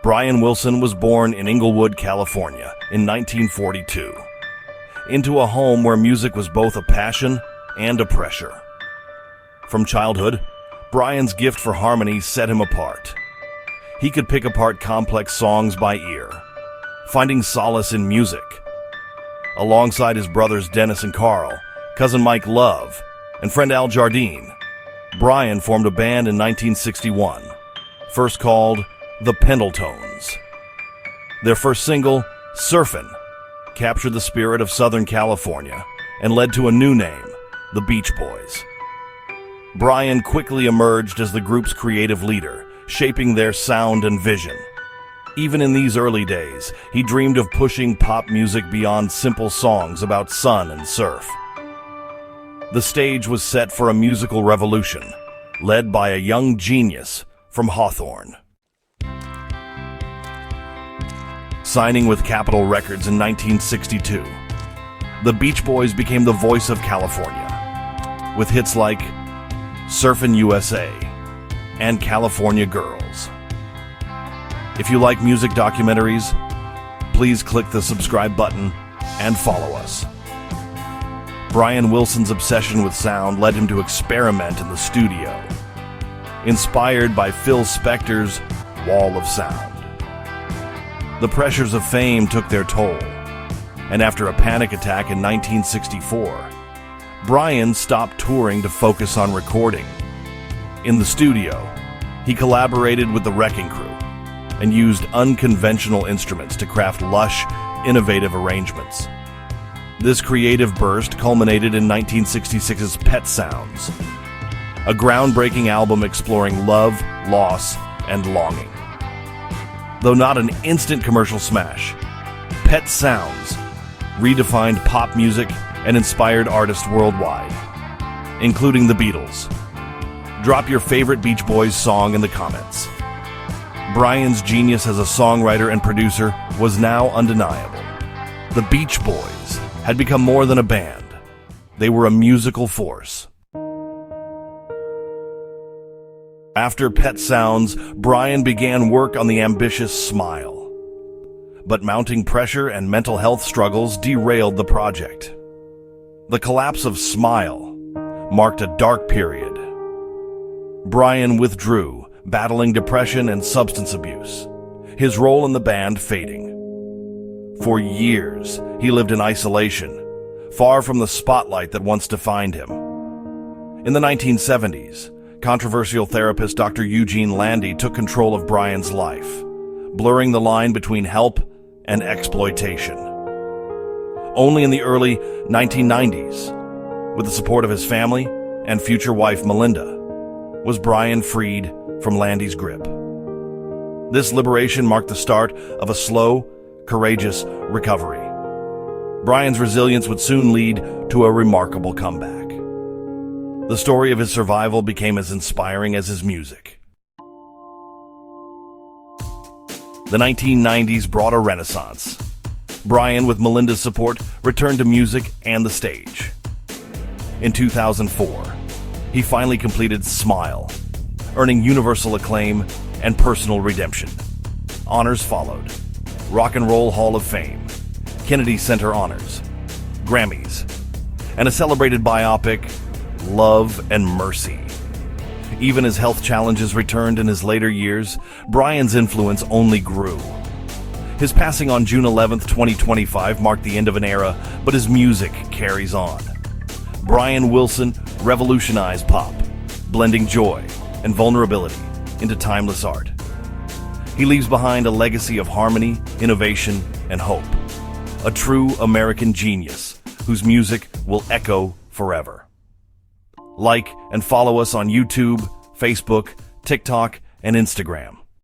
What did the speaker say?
Brian Wilson was born in Inglewood, California in 1942, into a home where music was both a passion and a pressure. From childhood, Brian's gift for harmony set him apart. He could pick apart complex songs by ear, finding solace in music. Alongside his brothers Dennis and Carl, cousin Mike Love, and friend Al Jardine, Brian formed a band in 1961, first called the Pendletones. Their first single, Surfin', captured the spirit of Southern California and led to a new name, the Beach Boys. Brian quickly emerged as the group's creative leader, shaping their sound and vision. Even in these early days, he dreamed of pushing pop music beyond simple songs about sun and surf. The stage was set for a musical revolution, led by a young genius from Hawthorne. Signing with Capitol Records in 1962, the Beach Boys became the voice of California, with hits like Surfin' USA and California Girls. If you like music documentaries, please click the subscribe button and follow us. Brian Wilson's obsession with sound led him to experiment in the studio, inspired by Phil Spector's Wall of Sound. The pressures of fame took their toll, and after a panic attack in 1964, Brian stopped touring to focus on recording. In the studio, he collaborated with the Wrecking Crew and used unconventional instruments to craft lush, innovative arrangements. This creative burst culminated in 1966's Pet Sounds, a groundbreaking album exploring love, loss, and longing. Though not an instant commercial smash, Pet Sounds redefined pop music and inspired artists worldwide, including the Beatles. Drop your favorite Beach Boys song in the comments. Brian's genius as a songwriter and producer was now undeniable. The Beach Boys had become more than a band. They were a musical force. After Pet Sounds, Brian began work on the ambitious Smile. But mounting pressure and mental health struggles derailed the project. The collapse of Smile marked a dark period. Brian withdrew, battling depression and substance abuse, his role in the band fading. For years, he lived in isolation, far from the spotlight that once defined him. In the 1970s, controversial therapist Dr. Eugene Landy took control of Brian's life, blurring the line between help and exploitation. Only in the early 1990s, with the support of his family and future wife Melinda, was Brian freed from Landy's grip. This liberation marked the start of a slow, courageous recovery. Brian's resilience would soon lead to a remarkable comeback. The story of his survival became as inspiring as his music. The 1990s brought a renaissance. Brian, with Melinda's support, returned to music and the stage. In 2004, he finally completed Smile, earning universal acclaim and personal redemption. Honors followed: Rock and Roll Hall of Fame, Kennedy Center Honors, Grammys, and a celebrated biopic, Love and Mercy. Even as health challenges returned in his later years, Brian's influence only grew. His passing on June 11th, 2025 marked the end of an era, but his music carries on. Brian Wilson revolutionized pop, blending joy and vulnerability into timeless art. He leaves behind a legacy of harmony, innovation, and hope. A true American genius whose music will echo forever. Like and follow us on YouTube, Facebook, TikTok, and Instagram.